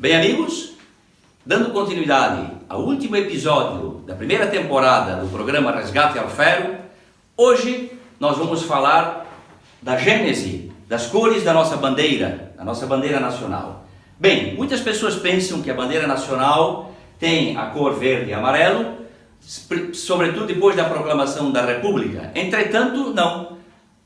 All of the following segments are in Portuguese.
Bem, amigos, dando continuidade ao último episódio da primeira temporada do programa Resgate ao Ferro, hoje nós vamos falar da gênese das cores da nossa bandeira nacional. Bem, muitas pessoas pensam que a bandeira nacional tem a cor verde e amarelo, sobretudo depois da proclamação da República. Entretanto, não.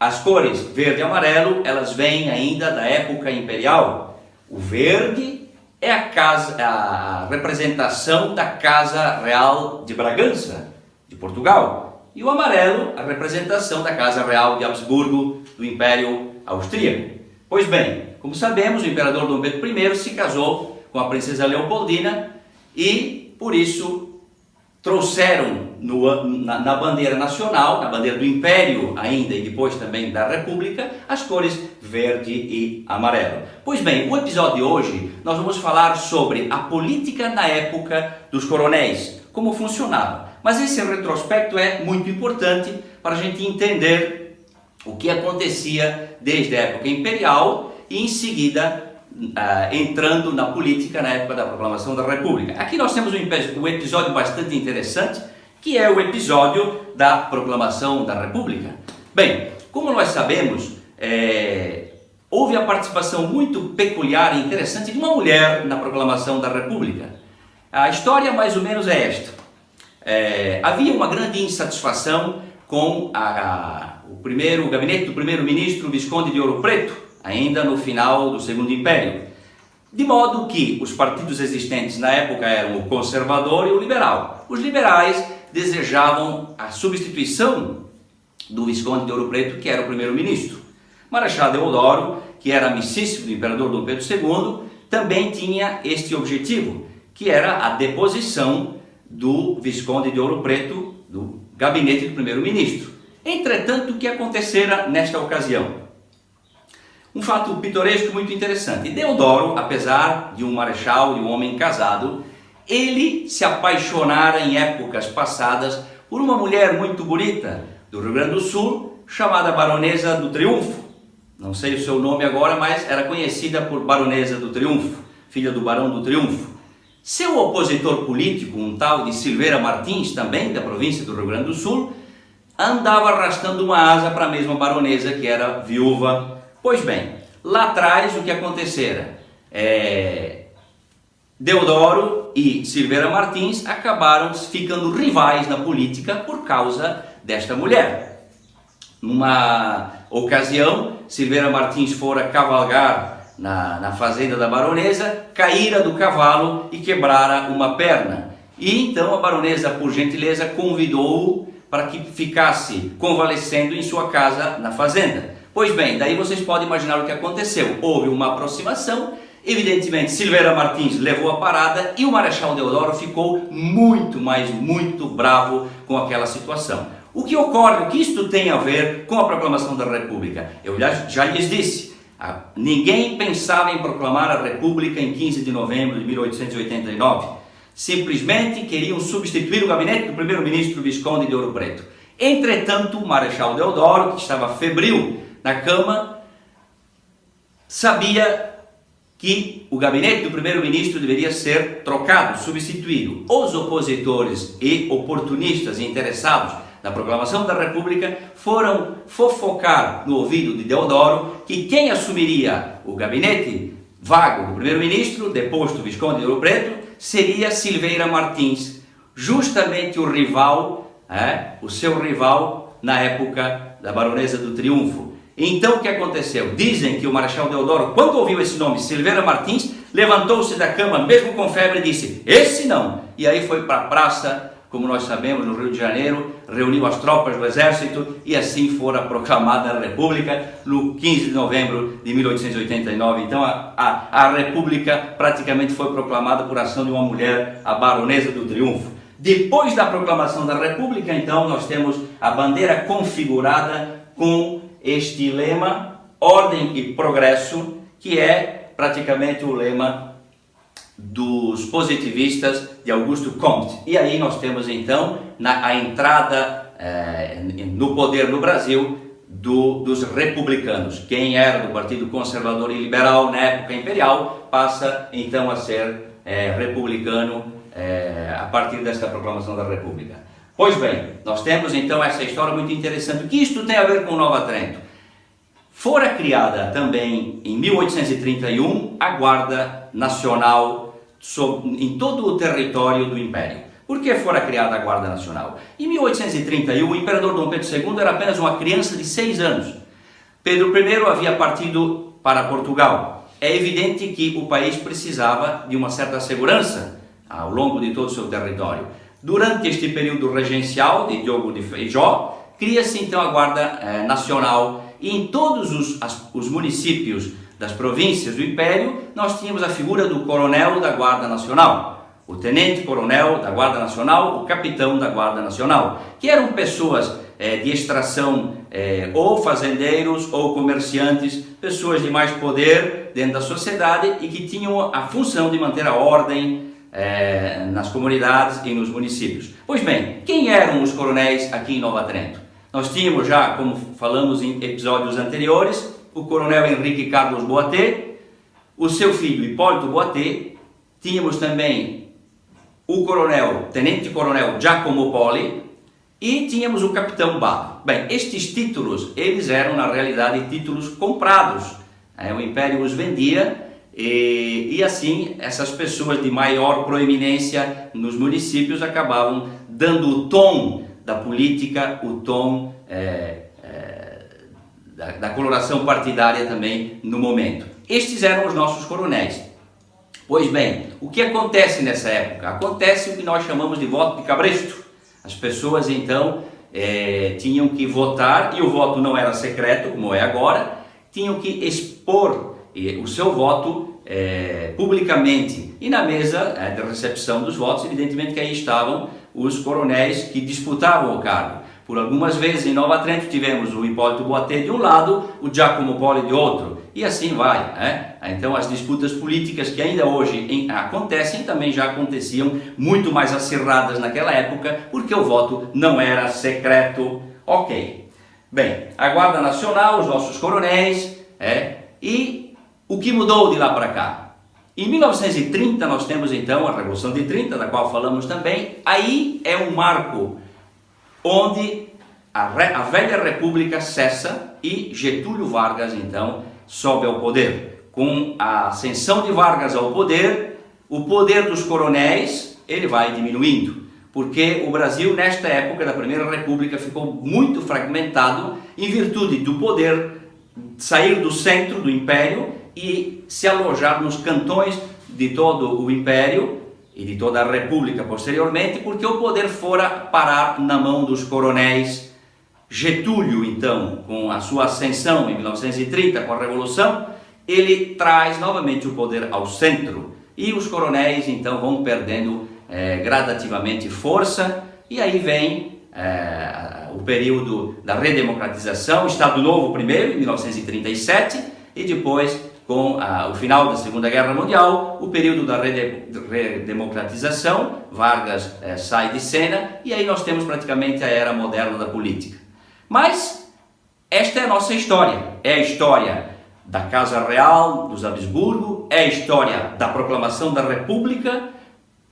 As cores verde e amarelo, elas vêm ainda da época imperial. O verde é a representação da Casa Real de Bragança, de Portugal. E o amarelo, a representação da Casa Real de Habsburgo, do Império Austríaco. Pois bem, como sabemos, o imperador Dom Pedro I se casou com a princesa Leopoldina e, por isso, trouxeram na bandeira nacional, na bandeira do Império ainda e depois também da República, as cores verde e amarelo. Pois bem, o episódio de hoje nós vamos falar sobre a política na época dos coronéis, como funcionava. Mas esse retrospecto é muito importante para a gente entender o que acontecia desde a época imperial e em seguida entrando na política na época da proclamação da República. Aqui nós temos um episódio bastante interessante, que é o episódio da proclamação da República. Bem, como nós sabemos, houve a participação muito peculiar e interessante de uma mulher na proclamação da República. A história mais ou menos é esta. Havia uma grande insatisfação com o gabinete do primeiro-ministro Visconde de Ouro Preto, ainda no final do Segundo Império. De modo que os partidos existentes na época eram o conservador e o liberal. Os liberais desejavam a substituição do Visconde de Ouro Preto, que era o primeiro-ministro. Marechal Deodoro, que era amicíssimo do imperador Dom Pedro II, também tinha este objetivo, que era a deposição do Visconde de Ouro Preto do gabinete do primeiro-ministro. Entretanto, o que acontecera nesta ocasião? Um fato pitoresco muito interessante. Deodoro, apesar de um marechal, de um homem casado, ele se apaixonara em épocas passadas por uma mulher muito bonita do Rio Grande do Sul, chamada Baronesa do Triunfo. Não sei o seu nome agora, mas era conhecida por Baronesa do Triunfo, filha do Barão do Triunfo. Seu opositor político, um tal de Silveira Martins, também da província do Rio Grande do Sul, andava arrastando uma asa para a mesma baronesa, que era viúva. Pois bem, lá atrás o que acontecera? Deodoro e Silveira Martins acabaram ficando rivais na política por causa desta mulher. Numa ocasião, Silveira Martins fora cavalgar na fazenda da baronesa, caíra do cavalo e quebrara uma perna. E então a baronesa, por gentileza, convidou-o para que ficasse convalescendo em sua casa na fazenda. Pois bem, daí vocês podem imaginar o que aconteceu. Houve uma aproximação, evidentemente Silveira Martins levou a parada e o Marechal Deodoro ficou muito, mas muito bravo com aquela situação. O que ocorre, o que isto tem a ver com a proclamação da República? Eu já lhes disse, ninguém pensava em proclamar a República em 15 de novembro de 1889. Simplesmente queriam substituir o gabinete do primeiro-ministro Visconde de Ouro Preto. Entretanto, o Marechal Deodoro, que estava febril na cama, sabia que o gabinete do primeiro-ministro deveria ser trocado, substituído. Os opositores e oportunistas interessados na proclamação da República foram fofocar no ouvido de Deodoro que quem assumiria o gabinete vago do primeiro-ministro, deposto do Visconde de Ouro Preto, seria Silveira Martins, justamente o rival, o seu rival na época da Baronesa do Triunfo. Então o que aconteceu? Dizem que o Marechal Deodoro, quando ouviu esse nome, Silveira Martins, levantou-se da cama, mesmo com febre, e disse, esse não! E aí foi para a praça, como nós sabemos, no Rio de Janeiro, reuniu as tropas do exército e assim fora proclamada a República no 15 de novembro de 1889. Então a República praticamente foi proclamada por ação de uma mulher, a Baronesa do Triunfo. Depois da proclamação da República, então, nós temos a bandeira configurada com este lema, ordem e progresso, que é praticamente o lema dos positivistas de Auguste Comte. E aí nós temos então a entrada no poder no Brasil dos republicanos. Quem era do Partido Conservador e Liberal na época imperial passa então a ser republicano a partir desta proclamação da República. Pois bem, nós temos então essa história muito interessante. O que isto tem a ver com Nova Trento? Fora criada também em 1831 a Guarda Nacional em todo o território do Império. Por que fora criada a Guarda Nacional? Em 1831, o imperador Dom Pedro II era apenas uma criança de 6 anos. Pedro I havia partido para Portugal. É evidente que o país precisava de uma certa segurança ao longo de todo o seu território. Durante este período regencial de Diogo de Feijó, cria-se então a Guarda Nacional, e em todos os municípios das províncias do Império nós tínhamos a figura do coronel da Guarda Nacional, o tenente-coronel da Guarda Nacional, o capitão da Guarda Nacional, que eram pessoas de extração, ou fazendeiros ou comerciantes, pessoas de mais poder dentro da sociedade e que tinham a função de manter a ordem nas comunidades e nos municípios. Pois bem, quem eram os coronéis aqui em Nova Trento? Nós tínhamos já, como falamos em episódios anteriores, o coronel Henrique Carlos Boatê, o seu filho Hipólito Boatê, tínhamos também o tenente-coronel Giacomo Poli e tínhamos o capitão Bado. Bem, estes títulos, eles eram na realidade títulos comprados, o Império os vendia e assim essas pessoas de maior proeminência nos municípios acabavam dando o tom da política, o tom da coloração partidária também no momento. Estes eram os nossos coronéis. Pois bem, o que acontece nessa época? Acontece o que nós chamamos de voto de cabresto. As pessoas então tinham que votar, e o voto não era secreto, como é agora, tinham que expor o seu voto publicamente. E na mesa de recepção dos votos, evidentemente que aí estavam os coronéis que disputavam o cargo. Por algumas vezes em Nova Trento tivemos o Hipólito Boatê de um lado, o Giacomo Poli de outro, e assim vai. Então as disputas políticas que ainda hoje acontecem também já aconteciam muito mais acirradas naquela época, porque o voto não era secreto. Ok. Bem, a Guarda Nacional, os nossos coronéis, e o que mudou de lá para cá? Em 1930 nós temos então a Revolução de 30, da qual falamos também. Aí é um marco onde a velha república cessa e Getúlio Vargas então sobe ao poder. Com a ascensão de Vargas ao poder, o poder dos coronéis ele vai diminuindo, porque o Brasil nesta época da Primeira República ficou muito fragmentado em virtude do poder sair do centro do Império e se alojar nos cantões de todo o Império e de toda a República posteriormente, porque o poder fora parar na mão dos coronéis. Getúlio, então, com a sua ascensão em 1930, com a Revolução, ele traz novamente o poder ao centro, e os coronéis, então, vão perdendo gradativamente força, e aí vem o período da redemocratização, Estado Novo primeiro, em 1937, e depois, com o final da Segunda Guerra Mundial, o período da redemocratização, Vargas sai de cena, e aí nós temos praticamente a era moderna da política. Mas esta é a nossa história, é a história da Casa Real, dos Habsburgo, é a história da proclamação da República.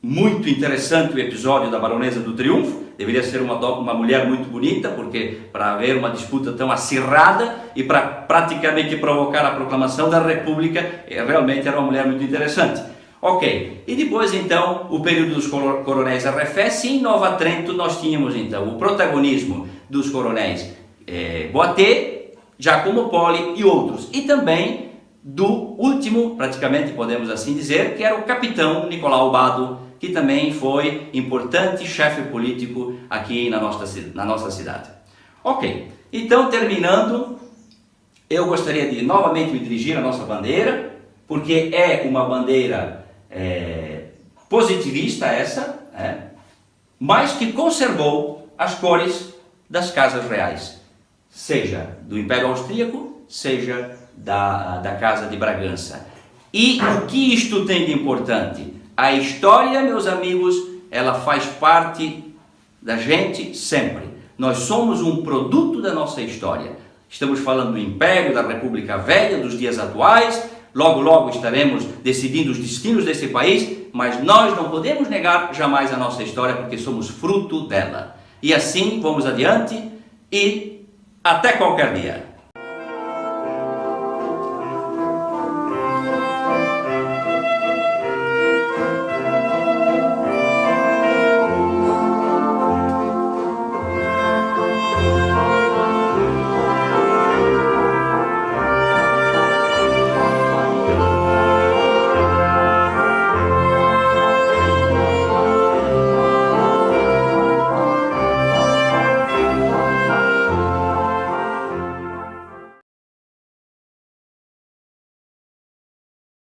Muito interessante o episódio da Baronesa do Triunfo, deveria ser uma mulher muito bonita, porque para haver uma disputa tão acirrada e para praticamente provocar a proclamação da República, realmente era uma mulher muito interessante. Ok, e depois então o período dos coronéis arrefece, e em Nova Trento nós tínhamos então o protagonismo dos coronéis Boatê, Giacomo Poli e outros, e também do último, praticamente podemos assim dizer, que era o capitão Nicolau Bado, que também foi importante chefe político aqui na nossa cidade. Ok, então terminando, eu gostaria de novamente me dirigir à nossa bandeira, porque é uma bandeira positivista essa, mas que conservou as cores das casas reais, seja do Império Austríaco, seja da Casa de Bragança. E o que isto tem de importante? A história, meus amigos, ela faz parte da gente sempre. Nós somos um produto da nossa história. Estamos falando do Império, da República Velha, dos dias atuais. Logo, logo estaremos decidindo os destinos desse país, mas nós não podemos negar jamais a nossa história, porque somos fruto dela. E assim vamos adiante e até qualquer dia.